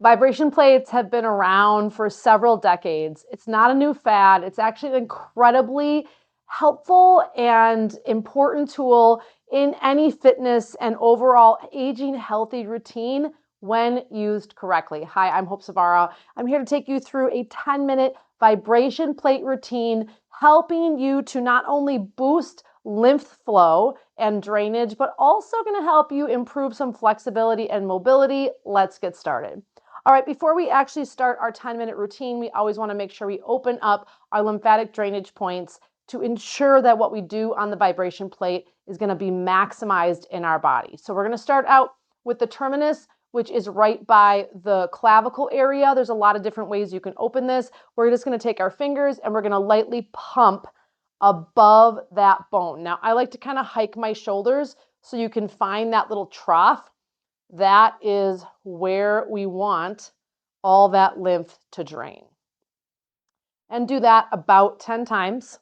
Vibration plates have been around for several decades. It's not a new fad. It's actually an incredibly helpful and important tool in any fitness and overall aging healthy routine when used correctly. Hi, I'm Hope Savara. I'm here to take you through a 10-minute vibration plate routine, helping you to not only boost lymph flow and drainage, but also going to help you improve some flexibility and mobility. Let's get started. All right, before we actually start our 10-minute routine, we always want to make sure we open up our lymphatic drainage points to ensure that what we do on the vibration plate is going to be maximized in our body. So we're going to start out with the terminus, which is right by the clavicle area. There's a lot of different ways you can open this. We're just going to take our fingers and we're going to lightly pump above that bone. Now, I like to kind of hike my shoulders so you can find that little trough. That is where we want all that lymph to drain. And do that about 10 times.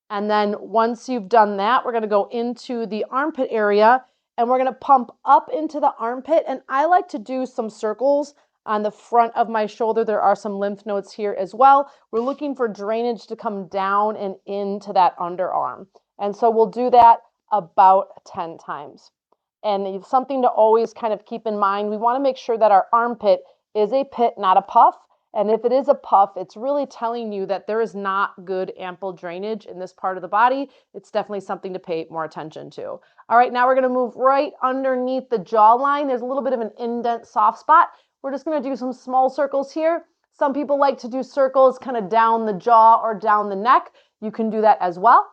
And then once you've done that, we're going to go into the armpit area and we're going to pump up into the armpit. And I like to do some circles on the front of my shoulder. There are some lymph nodes here as well. We're looking for drainage to come down and into that underarm. And so we'll do that about 10 times. And it's something to always kind of keep in mind. We want to make sure that our armpit is a pit, not a puff. And if it is a puff, it's really telling you that there is not good ample drainage in this part of the body. It's definitely something to pay more attention to. All right, now we're going to move right underneath the jawline. There's a little bit of an indent soft spot. We're just going to do some small circles here. Some people like to do circles kind of down the jaw or down the neck. You can do that as well.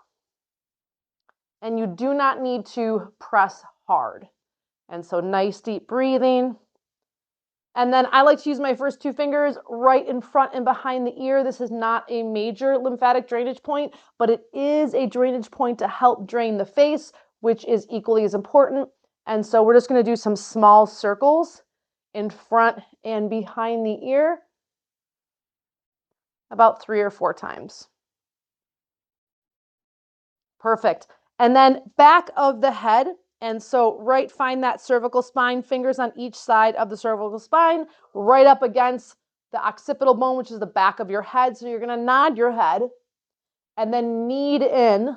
And you do not need to press hard. And so nice deep breathing. And then I like to use my first two fingers right in front and behind the ear. This is not a major lymphatic drainage point, but it is a drainage point to help drain the face, which is equally as important. And so we're just going to do some small circles in front and behind the ear about 3 or 4 times. Perfect. And then back of the head. And so find that cervical spine, fingers on each side of the cervical spine, right up against the occipital bone, which is the back of your head. So you're going to nod your head and then knead in.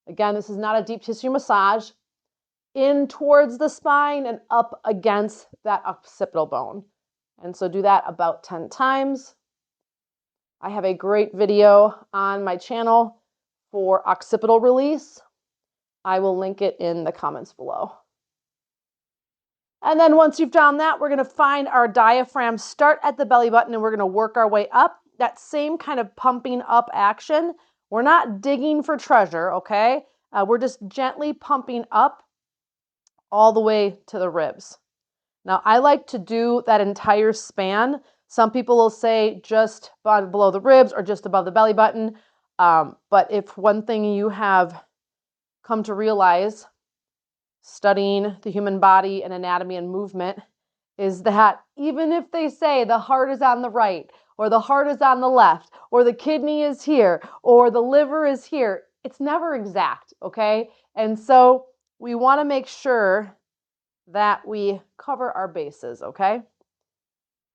Again, this is not a deep tissue massage. In towards the spine and up against that occipital bone. And so do that about 10 times. I have a great video on my channel for occipital release. I will link it in the comments below. And then once you've done that, we're going to find our diaphragm, start at the belly button, and we're going to work our way up. That same kind of pumping up action. We're not digging for treasure, okay? We're just gently pumping up all the way to the ribs. Now, I like to do that entire span. Some people will say just below the ribs or just above the belly button. But if one thing you have come to realize studying the human body and anatomy and movement is that even if they say the heart is on the right or the heart is on the left or the kidney is here or the liver is here, it's never exact, okay? And so we want to make sure that we cover our bases, okay?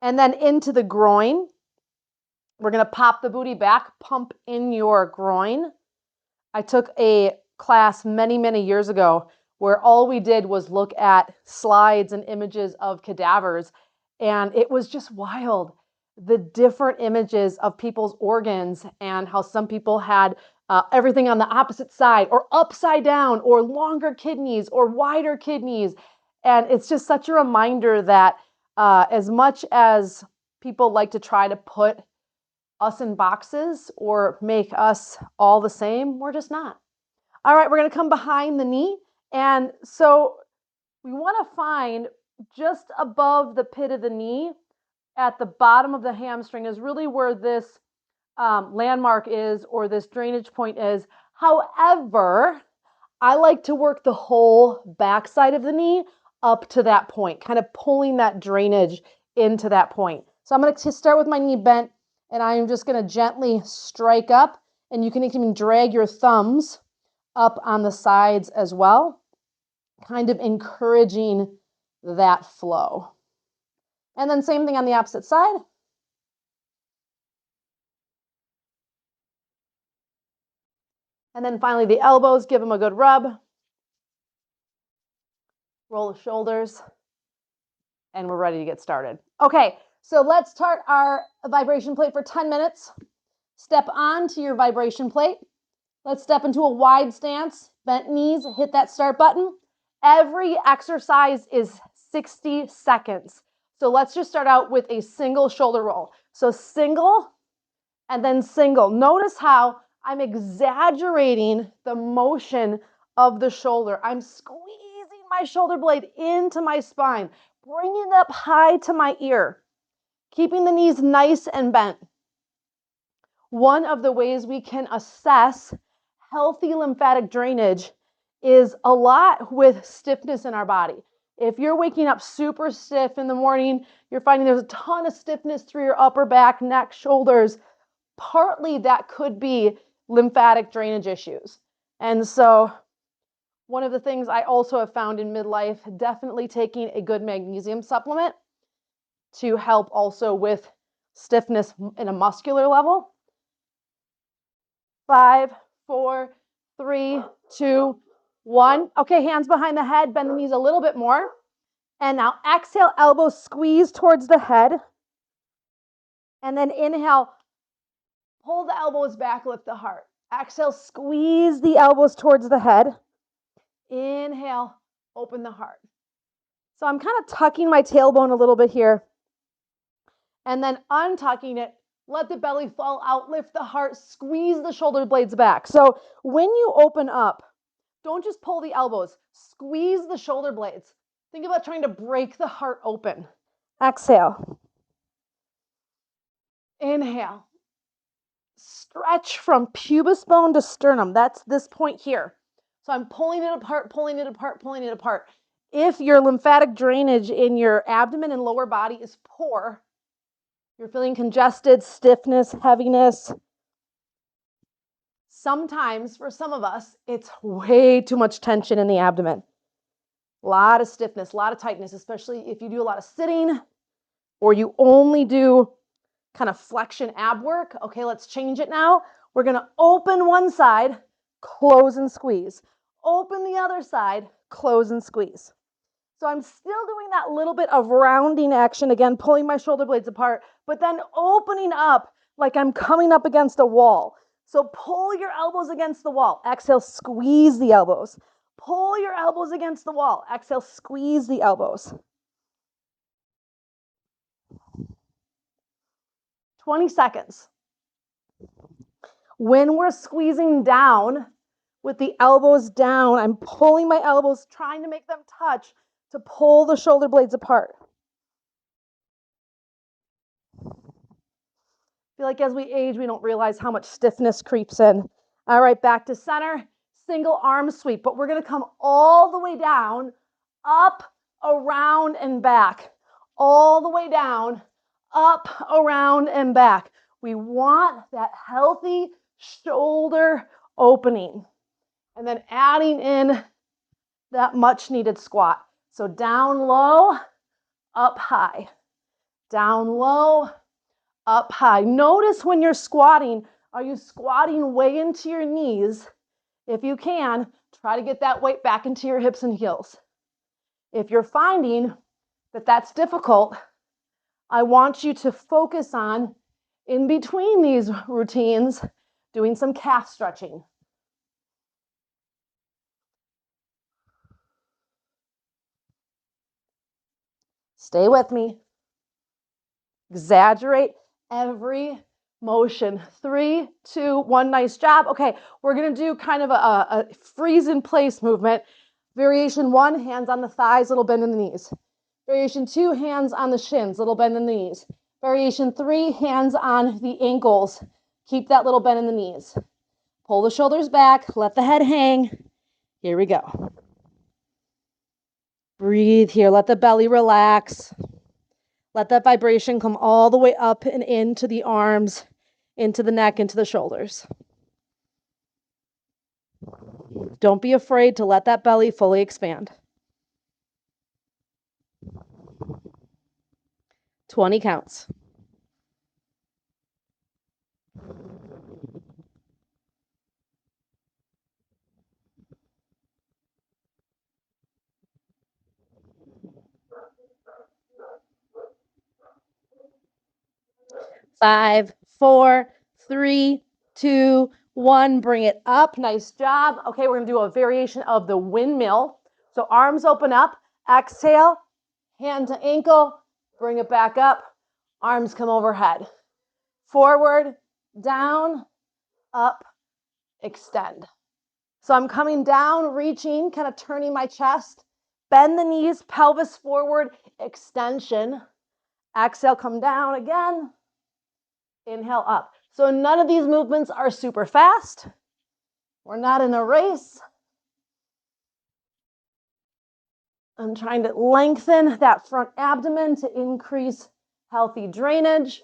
And then into the groin. We're going to pop the booty back, pump in your groin. I took a class many, many years ago where all we did was look at slides and images of cadavers, and it was just wild. The different images of people's organs and how some people had everything on the opposite side or upside down or longer kidneys or wider kidneys. And it's just such a reminder that as much as people like to try to put us in boxes or make us all the same, we're just not. All right, we're going to come behind the knee. And so we want to find just above the pit of the knee at the bottom of the hamstring is really where this landmark is or this drainage point is. However, I like to work the whole backside of the knee up to that point, kind of pulling that drainage into that point. So I'm going to start with my knee bent, and I am just going to gently strike up, and you can even drag your thumbs up on the sides as well, kind of encouraging that flow. And then same thing on the opposite side. And then finally the elbows, give them a good rub. Roll the shoulders. And we're ready to get started. Okay, so let's start our vibration plate for 10 minutes. Step onto your vibration plate. Let's step into a wide stance, bent knees, hit that start button. Every exercise is 60 seconds. So let's just start out with a single shoulder roll. So single and then single. Notice how I'm exaggerating the motion of the shoulder. I'm squeezing my shoulder blade into my spine, bringing it up high to my ear, keeping the knees nice and bent. One of the ways we can assess healthy lymphatic drainage is a lot with stiffness in our body. If you're waking up super stiff in the morning, you're finding there's a ton of stiffness through your upper back, neck, shoulders, partly that could be lymphatic drainage issues. And so one of the things I also have found in midlife, definitely taking a good magnesium supplement to help also with stiffness in a muscular level. 5, 4, 3, 2, 1. Okay, hands behind the head, bend the knees a little bit more. And now exhale, elbows squeeze towards the head. And then inhale, pull the elbows back, lift the heart. Exhale, squeeze the elbows towards the head. Inhale, open the heart. So I'm kind of tucking my tailbone a little bit here. And then untucking it, let the belly fall out, lift the heart, squeeze the shoulder blades back. So when you open up, don't just pull the elbows, squeeze the shoulder blades. Think about trying to break the heart open. Exhale. Inhale. Stretch from pubis bone to sternum. That's this point here. So I'm pulling it apart, pulling it apart, pulling it apart. If your lymphatic drainage in your abdomen and lower body is poor, you're feeling congested, stiffness, heaviness. Sometimes, for some of us, it's way too much tension in the abdomen. A lot of stiffness, a lot of tightness, especially if you do a lot of sitting or you only do kind of flexion ab work. Okay, let's change it now. We're going to open one side, close and squeeze. Open the other side, close and squeeze. So I'm still doing that little bit of rounding action, again, pulling my shoulder blades apart, but then opening up like I'm coming up against a wall. So pull your elbows against the wall. Exhale, squeeze the elbows. Pull your elbows against the wall. Exhale, squeeze the elbows. 20 seconds. When we're squeezing down with the elbows down, I'm pulling my elbows, trying to make them touch to pull the shoulder blades apart. I feel like as we age, we don't realize how much stiffness creeps in. All right, back to center, single arm sweep, but we're going to come all the way down, up, around, and back. All the way down, up, around, and back. We want that healthy shoulder opening. And then adding in that much needed squat. So down low, up high. Down low, up high. Notice when you're squatting, are you squatting way into your knees? If you can, try to get that weight back into your hips and heels. If you're finding that that's difficult, I want you to focus on, in between these routines, doing some calf stretching. Stay with me. Exaggerate every motion. 3, 2, 1, nice job. Okay, we're gonna do kind of a freeze in place movement. Variation 1, hands on the thighs, little bend in the knees. Variation 2, hands on the shins, little bend in the knees. Variation 3, hands on the ankles. Keep that little bend in the knees. Pull the shoulders back, let the head hang. Here we go. Breathe here, let the belly relax. Let that vibration come all the way up and into the arms, into the neck, into the shoulders. Don't be afraid to let that belly fully expand. 20 counts. Five, four, three, two, one. Bring it up. Nice job. Okay, we're going to do a variation of the windmill. So arms open up. Exhale, hand to ankle. Bring it back up. Arms come overhead. Forward, down, up, extend. So I'm coming down, reaching, kind of turning my chest. Bend the knees, pelvis forward, extension. Exhale, come down again. Inhale up. So none of these movements are super fast. We're not in a race. I'm trying to lengthen that front abdomen to increase healthy drainage.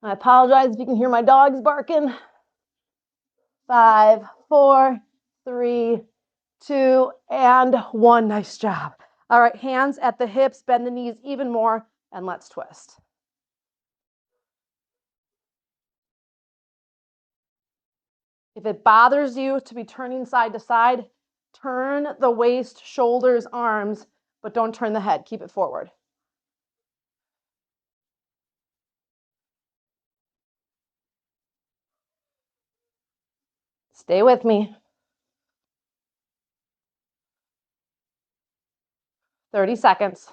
I apologize if you can hear my dogs barking. 5, 4, 3, 2, and 1. Nice job. All right, hands at the hips, bend the knees even more, and let's twist. If it bothers you to be turning side to side, turn the waist, shoulders, arms, but don't turn the head. Keep it forward. Stay with me. 30 seconds.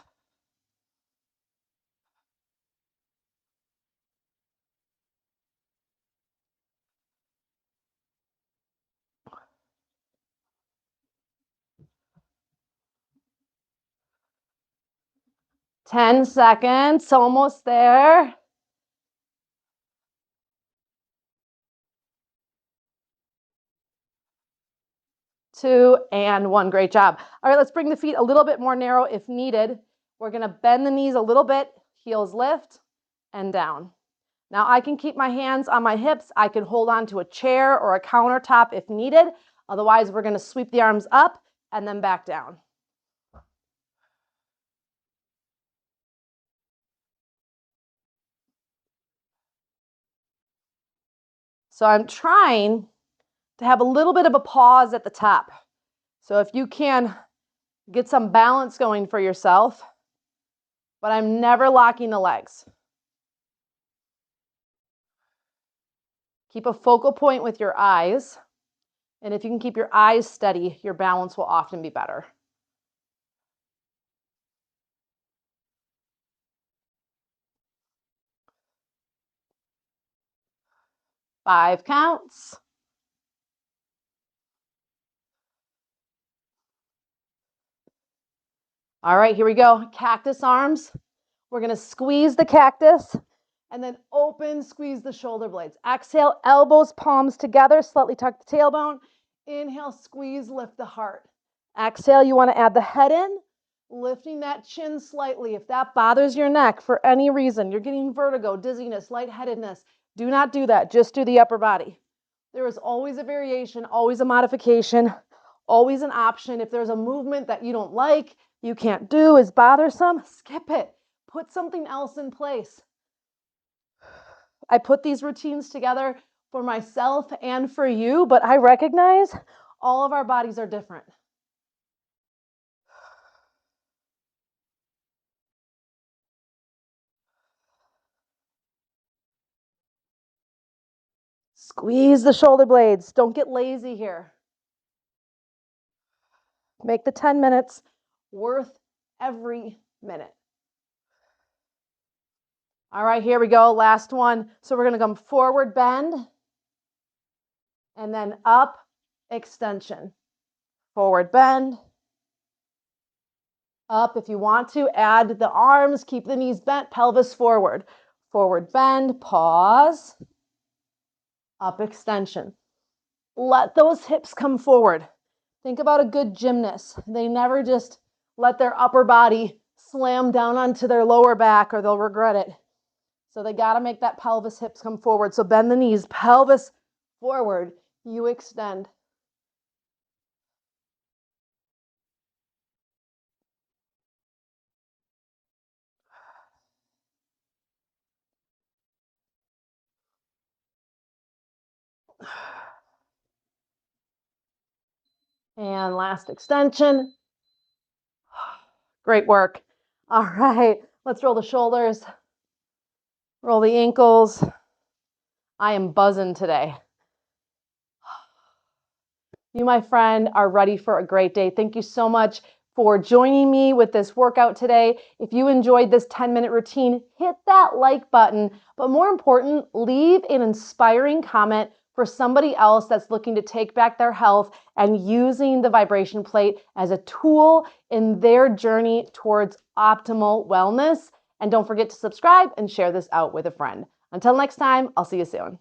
Ten seconds, almost there. 2, and 1. Great job. All right, let's bring the feet a little bit more narrow if needed. We're going to bend the knees a little bit, heels lift, and down. Now I can keep my hands on my hips. I can hold on to a chair or a countertop if needed. Otherwise, we're going to sweep the arms up and then back down. So I'm trying to have a little bit of a pause at the top. So if you can get some balance going for yourself, but I'm never locking the legs. Keep a focal point with your eyes. And if you can keep your eyes steady, your balance will often be better. 5 counts. All right, here we go. Cactus arms. We're going to squeeze the cactus and then open, squeeze the shoulder blades. Exhale, elbows, palms together, slightly tuck the tailbone. Inhale, squeeze, lift the heart. Exhale, you want to add the head in, lifting that chin slightly. If that bothers your neck for any reason, you're getting vertigo, dizziness, lightheadedness, do not do that. Just do the upper body. There is always a variation, always a modification, always an option. If there's a movement that you don't like, you can't do, is bothersome, skip it. Put something else in place. I put these routines together for myself and for you, but I recognize all of our bodies are different. Squeeze the shoulder blades. Don't get lazy here. Make the 10 minutes worth every minute. All right, here we go. Last one. So we're going to come forward bend and then up extension. Forward bend. Up. If you want to, add the arms. Keep the knees bent. Pelvis forward. Forward bend. Pause. Up extension. Let those hips come forward. Think about a good gymnast. They never just let their upper body slam down onto their lower back or they'll regret it. So they got to make that pelvis, hips come forward. So bend the knees, pelvis forward. You extend. And last extension. Great work. All right, let's roll the shoulders, roll the ankles. I am buzzing today. You, my friend, are ready for a great day. Thank you so much for joining me with this workout today. If you enjoyed this 10-minute routine, hit that like button. But more important, leave an inspiring comment for somebody else that's looking to take back their health and using the vibration plate as a tool in their journey towards optimal wellness. And don't forget to subscribe and share this out with a friend. Until next time, I'll see you soon.